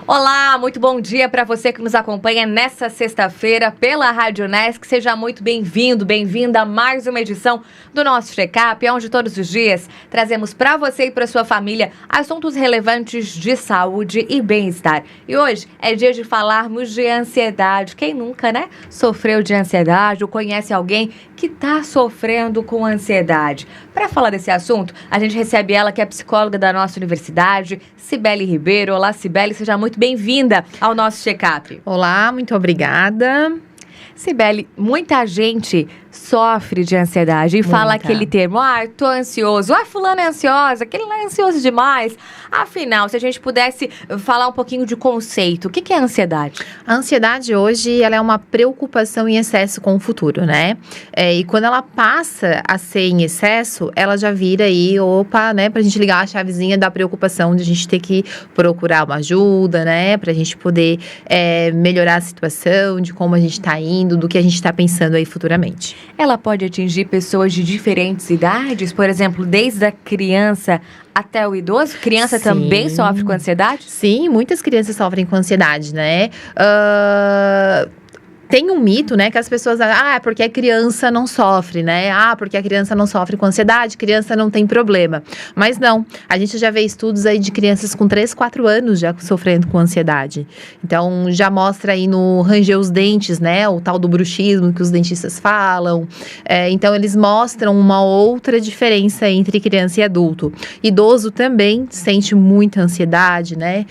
Olá, muito bom dia para você que nos acompanha nessa sexta-feira pela Rádio Unesc. Seja muito bem-vindo, bem-vinda a mais uma edição do nosso Check-up, onde todos os dias trazemos para você e para sua família assuntos relevantes de saúde e bem-estar. E hoje é dia de falarmos de ansiedade. Quem nunca, né, sofreu de ansiedade ou conhece alguém que está sofrendo com ansiedade? Para falar desse assunto, a gente recebe ela, que é psicóloga da nossa universidade, Cibele Ribeiro. Olá, Cibele, seja muito bem-vinda ao nosso check-up. Olá, muito obrigada. Cibele, muita gente sofre de ansiedade e fala aquele termo, tô ansioso, fulano é ansiosa, aquele lá é ansioso demais. Afinal, se a gente pudesse falar um pouquinho de conceito, o que é ansiedade? A ansiedade hoje, ela é uma preocupação em excesso com o futuro, né? E quando ela passa a ser em excesso, ela já vira aí, né, pra gente ligar a chavezinha da preocupação de a gente ter que procurar uma ajuda, né, pra gente poder melhorar a situação, de como a gente tá indo, do que a gente tá pensando aí futuramente. Ela pode atingir pessoas de diferentes idades, por exemplo, desde a criança até o idoso? Criança também sofre com ansiedade? Sim, muitas crianças sofrem com ansiedade, né? Tem um mito, né, que as pessoas é porque a criança não sofre, né? Porque a criança não sofre com ansiedade, criança não tem problema. Mas não, a gente já vê estudos aí de crianças com 3, 4 anos já sofrendo com ansiedade. Então, já mostra aí no ranger os dentes, né, o tal do bruxismo que os dentistas falam. Então, eles mostram uma outra diferença entre criança e adulto. Idoso também sente muita ansiedade, né?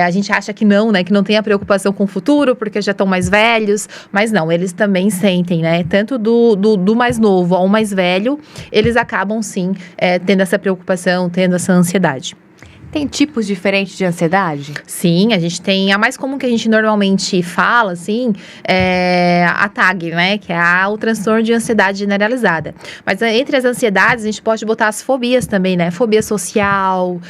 A gente acha que não, né, que não tem a preocupação com o futuro, porque já estão mais velhos. Mas não, eles também sentem, né? Tanto do mais novo ao mais velho, eles acabam sim tendo essa preocupação, tendo essa ansiedade. Tem tipos diferentes de ansiedade? Sim, a gente tem a mais comum que a gente normalmente fala, assim, é a TAG, né? Que é o transtorno de ansiedade generalizada. Mas entre as ansiedades, a gente pode botar as fobias também, né? Fobia social,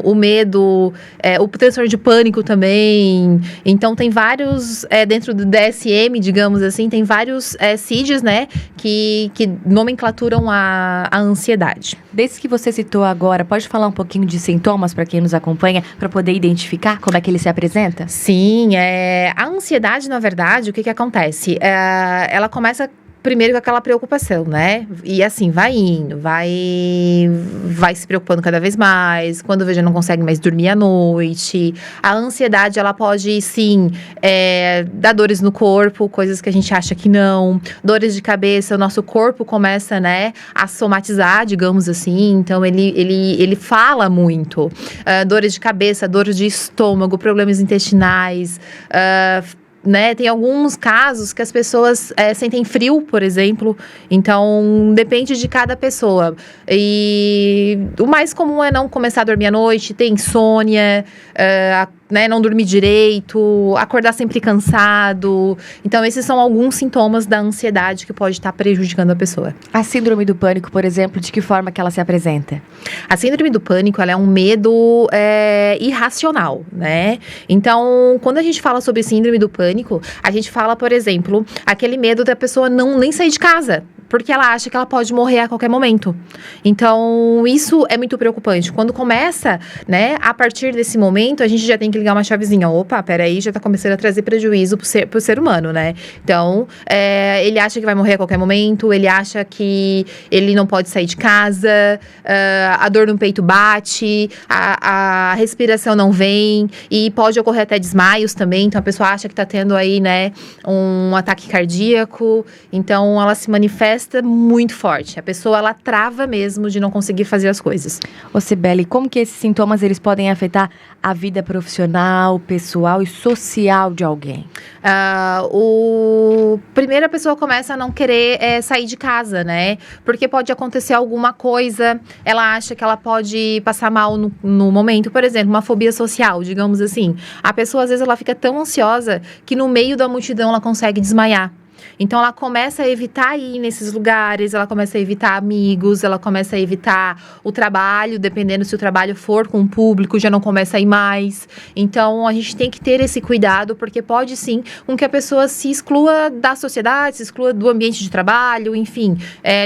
o medo, o transtorno de pânico também. Então, tem vários, dentro do DSM, digamos assim, tem vários CIDs, né? Que nomenclaturam a ansiedade. Desde que você citou agora, pode falar um pouquinho de sintomas para quem nos acompanha, para poder identificar como é que ele se apresenta? Sim, a ansiedade, na verdade, o que acontece? Ela começa primeiro com aquela preocupação, né? E assim, vai indo, vai se preocupando cada vez mais. Quando veja, não consegue mais dormir à noite. A ansiedade, ela pode, sim, dar dores no corpo, coisas que a gente acha que não. Dores de cabeça, o nosso corpo começa, né, a somatizar, digamos assim. Então, ele fala muito. Dores de cabeça, dores de estômago, problemas intestinais, né, tem alguns casos que as pessoas sentem frio, por exemplo. Então, depende de cada pessoa. E o mais comum é não começar a dormir à noite, ter insônia, né, não dormir direito, acordar sempre cansado. Então, esses são alguns sintomas da ansiedade que pode estar prejudicando a pessoa. A síndrome do pânico, por exemplo, de que forma que ela se apresenta? A síndrome do pânico, ela é um medo irracional, né? Então, quando a gente fala sobre síndrome do pânico, a gente fala, por exemplo, aquele medo da pessoa nem sair de casa, porque ela acha que ela pode morrer a qualquer momento. Então, isso é muito preocupante. Quando começa, né, a partir desse momento, a gente já tem que ligar uma chavezinha. Opa, peraí, já tá começando a trazer prejuízo pro ser humano, né? Então, ele acha que vai morrer a qualquer momento, ele acha que ele não pode sair de casa, a dor no peito bate, a respiração não vem, e pode ocorrer até desmaios também. Então, a pessoa acha que tá tendo aí, né, um ataque cardíaco. Então, ela se manifesta muito forte. A pessoa, ela trava mesmo de não conseguir fazer as coisas. Ô Cibele, como que esses sintomas eles podem afetar a vida profissional, pessoal e social de alguém? Primeiro a pessoa começa a não querer sair de casa, né? Porque pode acontecer alguma coisa, ela acha que ela pode passar mal no momento. Por exemplo, uma fobia social, digamos assim. A pessoa, às vezes, ela fica tão ansiosa que no meio da multidão ela consegue desmaiar. Então, ela começa a evitar ir nesses lugares, ela começa a evitar amigos, ela começa a evitar o trabalho, dependendo se o trabalho for com o público, já não começa a ir mais. Então, a gente tem que ter esse cuidado, porque pode sim com que a pessoa se exclua da sociedade, se exclua do ambiente de trabalho, enfim,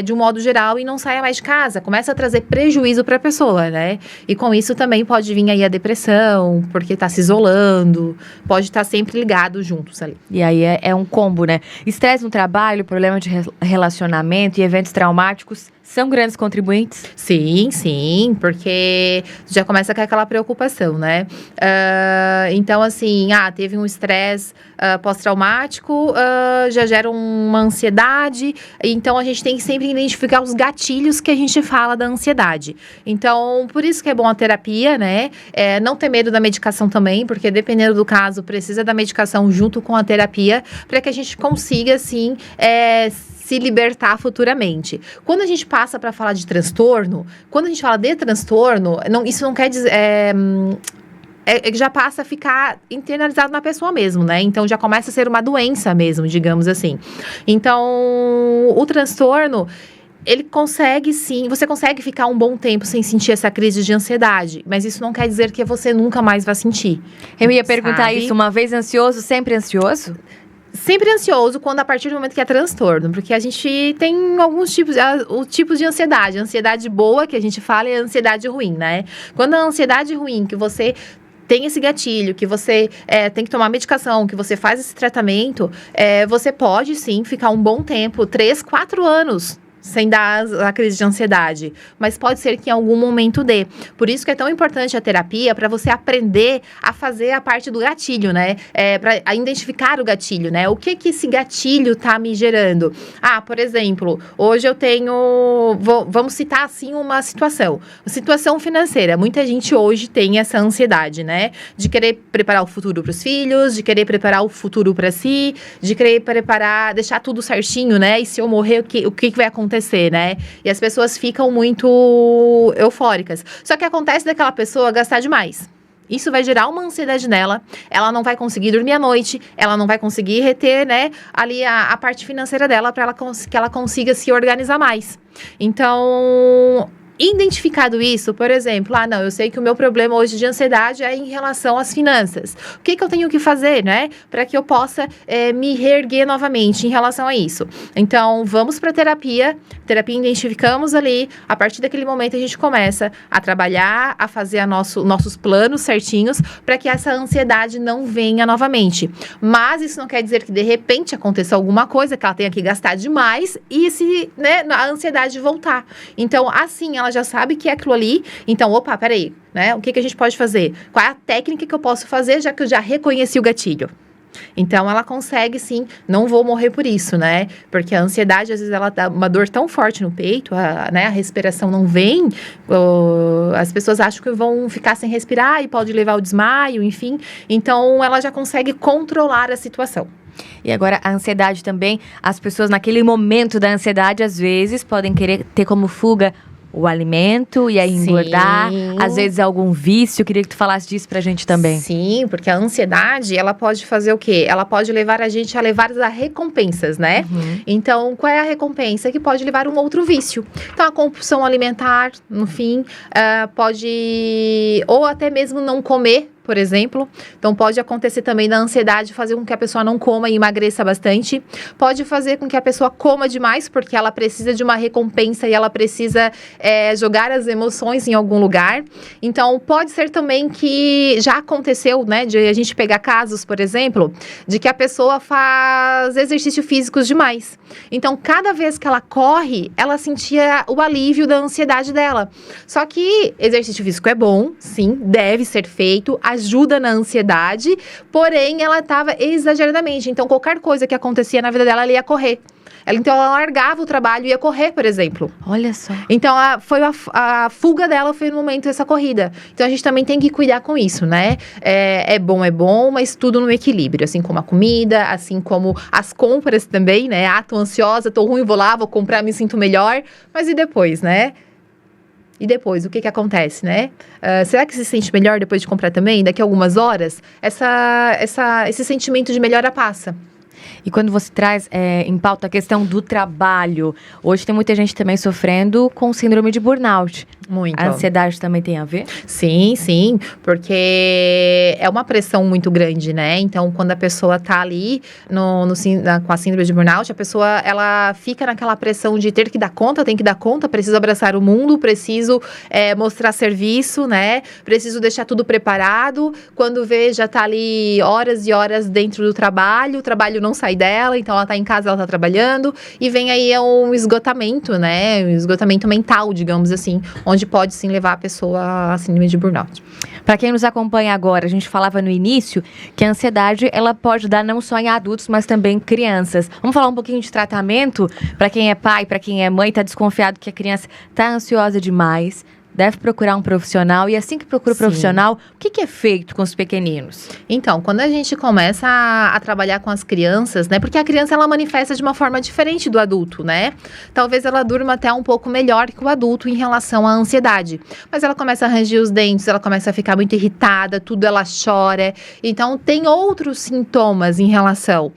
de um modo geral, e não saia mais de casa. Começa a trazer prejuízo para a pessoa, né? E com isso também pode vir aí a depressão, porque está se isolando, pode estar sempre ligado juntos ali. E aí é um combo, né? Estresse no trabalho, problema de relacionamento e eventos traumáticos são grandes contribuintes? Sim, porque já começa com aquela preocupação, né? Então, assim, teve um estresse pós-traumático, já gera uma ansiedade. Então, a gente tem que sempre identificar os gatilhos que a gente fala da ansiedade. Então, por isso que é bom a terapia, né? Não ter medo da medicação também, porque dependendo do caso, precisa da medicação junto com a terapia, para que a gente consiga, assim, se libertar futuramente. Quando a gente passa para falar de transtorno, quando a gente fala de transtorno, isso não quer dizer... já passa a ficar internalizado na pessoa mesmo, né? Então, já começa a ser uma doença mesmo, digamos assim. Então, o transtorno... ele consegue sim, você consegue ficar um bom tempo sem sentir essa crise de ansiedade, mas isso não quer dizer que você nunca mais vai sentir. Eu ia perguntar isso, uma vez ansioso, sempre ansioso? Sempre ansioso quando a partir do momento que é transtorno, porque a gente tem alguns tipos de ansiedade. A ansiedade boa, que a gente fala, é a ansiedade ruim, né? Quando a ansiedade ruim, que você tem esse gatilho, que você tem que tomar medicação, que você faz esse tratamento, você pode sim ficar um bom tempo, 3, 4 anos, sem dar a crise de ansiedade, mas pode ser que em algum momento dê. Por isso que é tão importante a terapia, para você aprender a fazer a parte do gatilho, né? Para identificar o gatilho, né? O que esse gatilho tá me gerando? Por exemplo, hoje eu tenho... Vamos citar, assim, uma situação financeira. Muita gente hoje tem essa ansiedade, né? De querer preparar o futuro para os filhos, de querer preparar o futuro para si, de querer deixar tudo certinho, né? E se eu morrer, o que vai acontecer, né? E as pessoas ficam muito eufóricas. Só que acontece daquela pessoa gastar demais. Isso vai gerar uma ansiedade nela, ela não vai conseguir dormir à noite, ela não vai conseguir reter, né, ali a parte financeira dela para que ela consiga se organizar mais. Então, identificado isso, por exemplo, eu sei que o meu problema hoje de ansiedade é em relação às finanças. O que eu tenho que fazer, né, para que eu possa me reerguer novamente em relação a isso? Então, vamos para terapia, identificamos ali, a partir daquele momento a gente começa a trabalhar, a fazer nossos planos certinhos, para que essa ansiedade não venha novamente. Mas isso não quer dizer que de repente aconteça alguma coisa, que ela tenha que gastar demais e a ansiedade voltar. Então, assim, ela já sabe que é aquilo ali. Então, peraí, né? O que a gente pode fazer? Qual é a técnica que eu posso fazer, já que eu já reconheci o gatilho? Então, ela consegue, sim, não vou morrer por isso, né? Porque a ansiedade, às vezes, ela dá uma dor tão forte no peito, a respiração não vem, as pessoas acham que vão ficar sem respirar e pode levar ao desmaio, enfim. Então, ela já consegue controlar a situação. E agora, a ansiedade também, as pessoas naquele momento da ansiedade, às vezes, podem querer ter como fuga o alimento e aí engordar, às vezes algum vício. Queria que tu falasse disso pra gente também. Sim, porque a ansiedade, ela pode fazer o quê? Ela pode levar a gente a levar as recompensas, né? Então, qual é a recompensa? Que pode levar um outro vício. Então, a compulsão alimentar, no fim, pode... ou até mesmo não comer, por exemplo. Então, pode acontecer também da ansiedade fazer com que a pessoa não coma e emagreça bastante. Pode fazer com que a pessoa coma demais, porque ela precisa de uma recompensa e ela precisa jogar as emoções em algum lugar. Então, pode ser também que já aconteceu, né, de a gente pegar casos, por exemplo, de que a pessoa faz exercícios físicos demais. Então, cada vez que ela corre, ela sentia o alívio da ansiedade dela. Só que exercício físico é bom, sim, deve ser feito, ajuda na ansiedade, porém ela estava exageradamente. Então, qualquer coisa que acontecia na vida dela, ela ia correr. Ela largava o trabalho e ia correr, por exemplo. Olha só. Então, a fuga dela foi no momento dessa corrida. Então, a gente também tem que cuidar com isso, né? É bom, mas tudo no equilíbrio. Assim como a comida, assim como as compras também, né? Tô ansiosa, tô ruim, vou lá, vou comprar, me sinto melhor. Mas e depois, né? E depois, o que acontece, né? Será que se sente melhor depois de comprar também? Daqui a algumas horas, esse sentimento de melhora passa. E quando você traz em pauta a questão do trabalho, hoje tem muita gente também sofrendo com síndrome de burnout. Muito. A ansiedade também tem a ver? Sim, porque é uma pressão muito grande, né? Então, quando a pessoa tá ali com a síndrome de burnout, a pessoa, ela fica naquela pressão de ter que dar conta, tem que dar conta, preciso abraçar o mundo, preciso mostrar serviço, né? Preciso deixar tudo preparado. Quando vê, já tá ali horas e horas dentro do trabalho, o trabalho não sai dela, então ela tá em casa, ela tá trabalhando, e vem aí um esgotamento, né? Um esgotamento mental, digamos assim, onde pode sim levar a pessoa a síndrome de burnout. Para quem nos acompanha agora, a gente falava no início que a ansiedade ela pode dar não só em adultos, mas também em crianças. Vamos falar um pouquinho de tratamento? Para quem é pai, para quem é mãe, está desconfiado que a criança está ansiosa demais, deve procurar um profissional. E assim que procura o profissional, o que é feito com os pequeninos? Então, quando a gente começa a trabalhar com as crianças, né? Porque a criança, ela manifesta de uma forma diferente do adulto, né? Talvez ela durma até um pouco melhor que o adulto em relação à ansiedade. Mas ela começa a ranger os dentes, ela começa a ficar muito irritada, tudo ela chora. Então, tem outros sintomas em relação.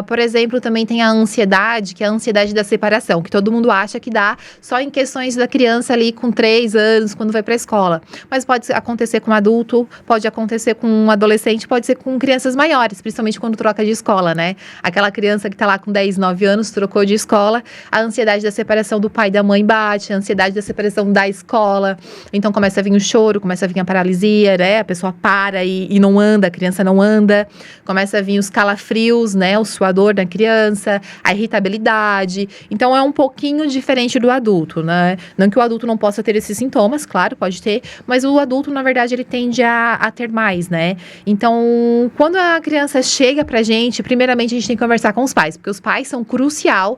Por exemplo, também tem a ansiedade, que é a ansiedade da separação, que todo mundo acha que dá só em questões da criança ali com 3 anos, quando vai para a escola. Mas pode acontecer com um adulto, pode acontecer com um adolescente, pode ser com crianças maiores, principalmente quando troca de escola, né? Aquela criança que tá lá com 10, 9 anos, trocou de escola, a ansiedade da separação do pai e da mãe bate, a ansiedade da separação da escola, então começa a vir o choro, começa a vir a paralisia, né? A pessoa para e não anda, a criança não anda, começa a vir os calafrios, né? O suador da criança, a irritabilidade. Então é um pouquinho diferente do adulto, né? Não que o adulto não possa ter esses sintomas, claro, pode ter, mas o adulto, na verdade, ele tende a ter mais, né? Então, quando a criança chega pra gente, primeiramente a gente tem que conversar com os pais, porque os pais são crucial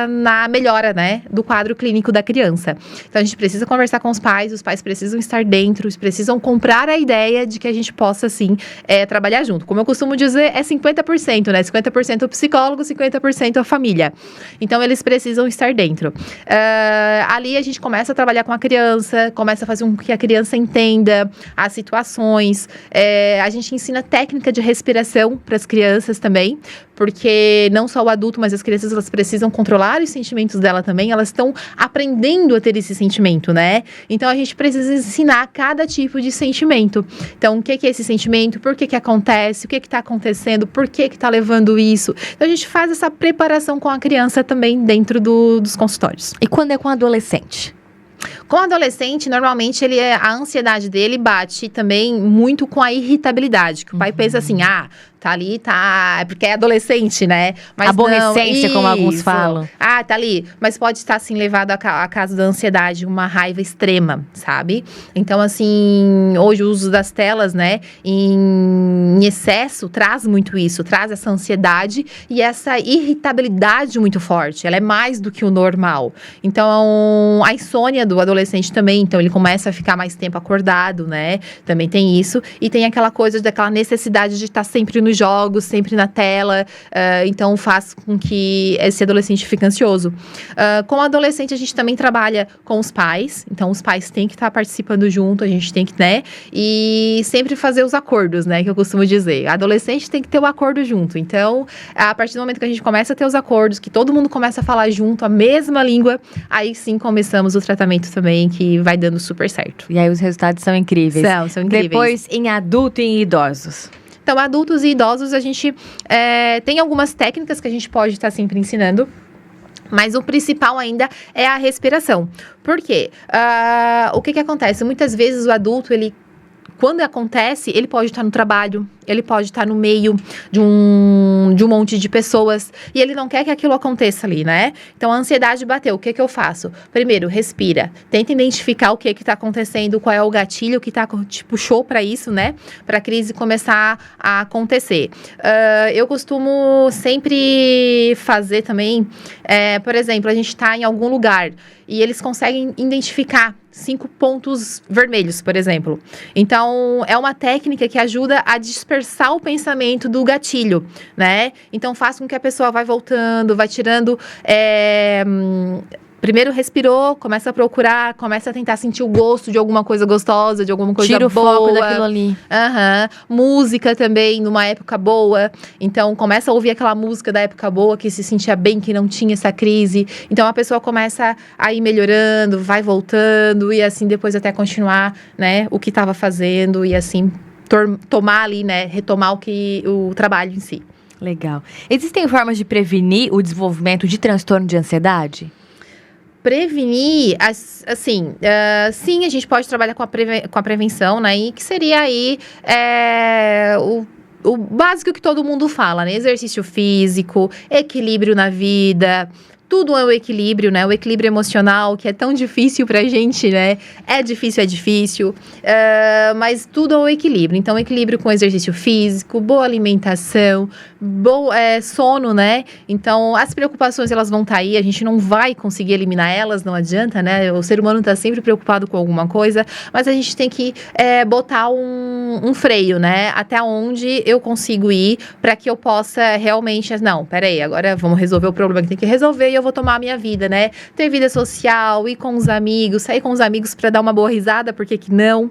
na melhora, né, do quadro clínico da criança. Então, a gente precisa conversar com os pais precisam estar dentro, eles precisam comprar a ideia de que a gente possa, sim, trabalhar junto. Como eu costumo dizer, é 50%, né? 50% o psicólogo, 50% a família. Então, eles precisam estar dentro. Ali a gente começa a trabalhar com a criança, começa a fazer com que a criança entenda as situações. A gente ensina técnica de respiração para as crianças também, porque não só o adulto, mas as crianças, elas precisam controlar os sentimentos dela também, elas estão aprendendo a ter esse sentimento, né? Então, a gente precisa ensinar cada tipo de sentimento. Então, o que é esse sentimento? Por que acontece? O que está acontecendo? Por que está levando isso? Então, a gente faz essa preparação com a criança também dentro dos consultórios. E quando é com adolescente? Com o adolescente, normalmente, a ansiedade dele bate também muito com a irritabilidade. Que o pai pensa assim, tá ali, tá... É porque é adolescente, né? Mas aborrecência, não, como alguns falam. Tá ali. Mas pode estar, assim, levado a caso da ansiedade, uma raiva extrema, sabe? Então, assim, hoje o uso das telas, né, em excesso, traz muito isso. Traz essa ansiedade e essa irritabilidade muito forte. Ela é mais do que o normal. Então, a insônia do adolescente também. Então, ele começa a ficar mais tempo acordado, né? Também tem isso. E tem aquela coisa daquela necessidade de estar sempre no jogos, sempre na tela, então faz com que esse adolescente fique ansioso. Com o adolescente, a gente também trabalha com os pais, então os pais têm que estar participando junto, a gente tem que, né, e sempre fazer os acordos, né, que eu costumo dizer. Adolescente tem que ter o acordo junto, então, a partir do momento que a gente começa a ter os acordos, que todo mundo começa a falar junto a mesma língua, aí sim começamos o tratamento também, que vai dando super certo. E aí os resultados são incríveis. São incríveis. Depois, em adulto e em idosos. Então, adultos e idosos, a gente tem algumas técnicas que a gente pode estar sempre ensinando. Mas o principal ainda é a respiração. Por quê? O que acontece? Muitas vezes o adulto, quando acontece, ele pode estar no trabalho, ele pode estar no meio de um monte de pessoas e ele não quer que aquilo aconteça ali, né? Então, a ansiedade bateu. O que eu faço? Primeiro, respira. Tenta identificar o que está acontecendo, qual é o gatilho que te puxou para isso, né? Para a crise começar a acontecer. Eu costumo sempre fazer também, por exemplo, a gente está em algum lugar e eles conseguem identificar 5 pontos vermelhos, por exemplo. Então, é uma técnica que ajuda a dispersar o pensamento do gatilho, né? Então, faz com que a pessoa vai voltando, vai tirando... primeiro respirou, começa a procurar, começa a tentar sentir o gosto de alguma coisa gostosa, de alguma coisa boa. Tira o foco daquilo ali. Música também, numa época boa. Então, começa a ouvir aquela música da época boa, que se sentia bem, que não tinha essa crise. Então, a pessoa começa a ir melhorando, vai voltando, e assim, depois até continuar, né, o que estava fazendo, e assim, tomar ali, né, retomar o trabalho em si. Legal. Existem formas de prevenir o desenvolvimento de transtorno de ansiedade? Prevenir, assim, sim, a gente pode trabalhar com a prevenção, né? E que seria aí o básico que todo mundo fala, né? Exercício físico, equilíbrio na vida. Tudo é o equilíbrio, né? O equilíbrio emocional, que é tão difícil pra gente, né? É difícil. Mas tudo é o equilíbrio. Então, equilíbrio com exercício físico, boa alimentação, bom sono, né? Então, as preocupações, elas vão estar aí. A gente não vai conseguir eliminar elas, não adianta, né? O ser humano tá sempre preocupado com alguma coisa. Mas a gente tem que botar um freio, né? Até onde eu consigo ir para que eu possa realmente... Não, peraí, agora vamos resolver o problema que tem que resolver e eu vou tomar a minha vida, né? Ter vida social, ir com os amigos, sair com os amigos para dar uma boa risada, por que não?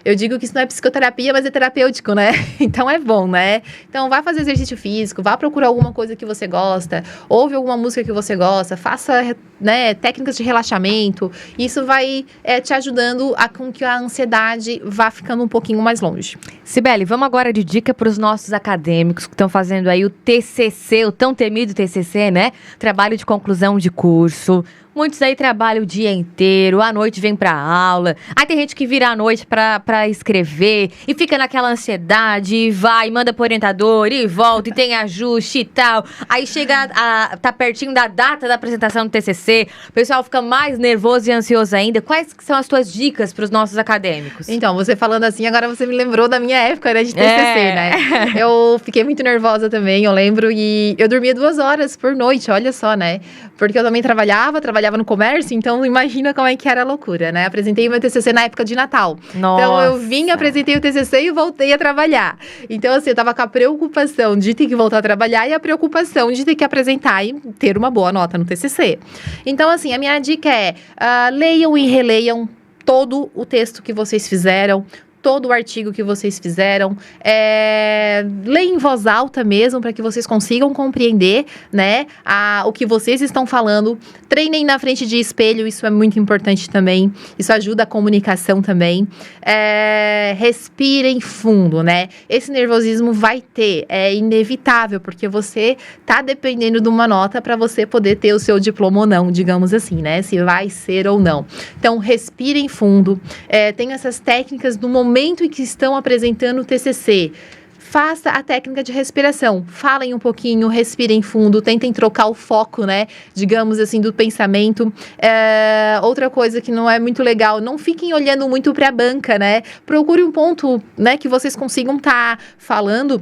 Eu digo que isso não é psicoterapia, mas é terapêutico, né? Então é bom, né? Então vá fazer exercício físico, vá procurar alguma coisa que você gosta, ouve alguma música que você gosta, faça, né, técnicas de relaxamento. Isso vai te ajudando com que a ansiedade vá ficando um pouquinho mais longe. Cibele, vamos agora de dica para os nossos acadêmicos que estão fazendo aí o TCC, o tão temido TCC, né? Trabalho de conclusão de curso. Muitos aí trabalham o dia inteiro, à noite vem pra aula. Aí tem gente que vira à noite pra escrever e fica naquela ansiedade, e vai, manda pro orientador, e volta, e tem ajuste e tal. Aí chega, tá pertinho da data da apresentação do TCC, o pessoal fica mais nervoso e ansioso ainda. Quais são as tuas dicas pros nossos acadêmicos? Então, você falando assim, agora você me lembrou da minha época, né, de TCC, né? Eu fiquei muito nervosa também, eu lembro, e eu dormia 2 horas por noite, olha só, né? Porque eu também trabalhava no comércio, então imagina como é que era a loucura, né? Apresentei o meu TCC na época de Natal. Nossa. Então eu vim, apresentei o TCC e voltei a trabalhar. Então assim, eu tava com a preocupação de ter que voltar a trabalhar e a preocupação de ter que apresentar e ter uma boa nota no TCC. Então assim, a minha dica é, leiam e releiam todo o texto que vocês fizeram, todo o artigo que vocês fizeram, leiam em voz alta mesmo, para que vocês consigam compreender, né, o que vocês estão falando. Treinem na frente de espelho, isso é muito importante também, isso ajuda a comunicação também. Respirem fundo, né, esse nervosismo vai ter, é inevitável, porque você tá dependendo de uma nota para você poder ter o seu diploma ou não, digamos assim, né, se vai ser ou não. Então, respirem fundo, tem essas técnicas do momento em que estão apresentando o TCC. Faça a técnica de respiração. Falem um pouquinho, respirem fundo, tentem trocar o foco, né? Digamos assim, do pensamento. Outra coisa que não é muito legal, não fiquem olhando muito para a banca, né? Procure um ponto, né, que vocês consigam estar falando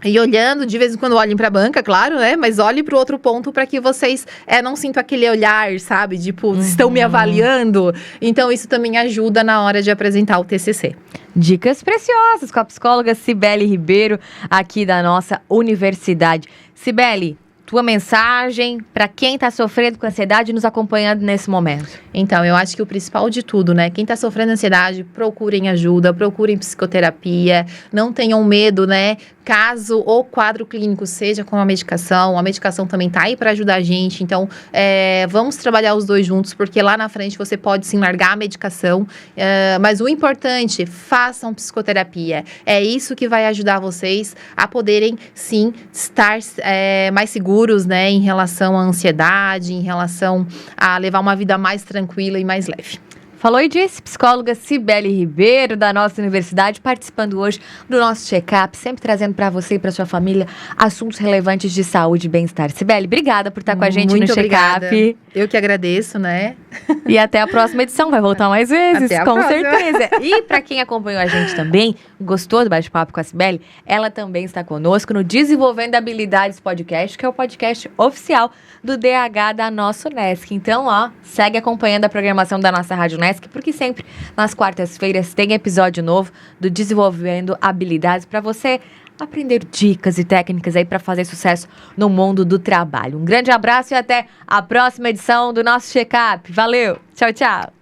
e olhando, de vez em quando olhem para a banca, claro, né? Mas olhe para o outro ponto para que vocês não sintam aquele olhar, sabe? Tipo, estão me avaliando. Então, isso também ajuda na hora de apresentar o TCC. Dicas preciosas com a psicóloga Cibele Ribeiro, aqui da nossa universidade. Cibele, tua mensagem para quem está sofrendo com ansiedade e nos acompanhando nesse momento? Então, eu acho que o principal de tudo, né? Quem está sofrendo ansiedade, procurem ajuda, procurem psicoterapia, não tenham medo, né? Caso o quadro clínico seja com a medicação também tá aí para ajudar a gente. Então, vamos trabalhar os dois juntos, porque lá na frente você pode sim largar a medicação, mas o importante, façam psicoterapia. É isso que vai ajudar vocês a poderem sim estar mais seguros, né, em relação à ansiedade, em relação a levar uma vida mais tranquila e mais leve. Falou e disse, psicóloga Cibele Ribeiro, da nossa universidade, participando hoje do nosso check-up, sempre trazendo para você e para sua família assuntos relevantes de saúde e bem-estar. Cibele, obrigada por estar com a gente no check-up. Eu que agradeço, né? E até a próxima edição, vai voltar mais vezes, até a com próxima. certeza. E para quem acompanhou a gente também, gostou do bate-papo com a Cibele, ela também está conosco no Desenvolvendo Habilidades Podcast, que é o podcast oficial do DH da nossa Unesc. Então, segue acompanhando a programação da nossa Rádio Unesc, porque sempre nas quartas-feiras tem episódio novo do Desenvolvendo Habilidades para você aprender dicas e técnicas aí para fazer sucesso no mundo do trabalho. Um grande abraço e até a próxima edição do nosso Check-up. Valeu, tchau, tchau.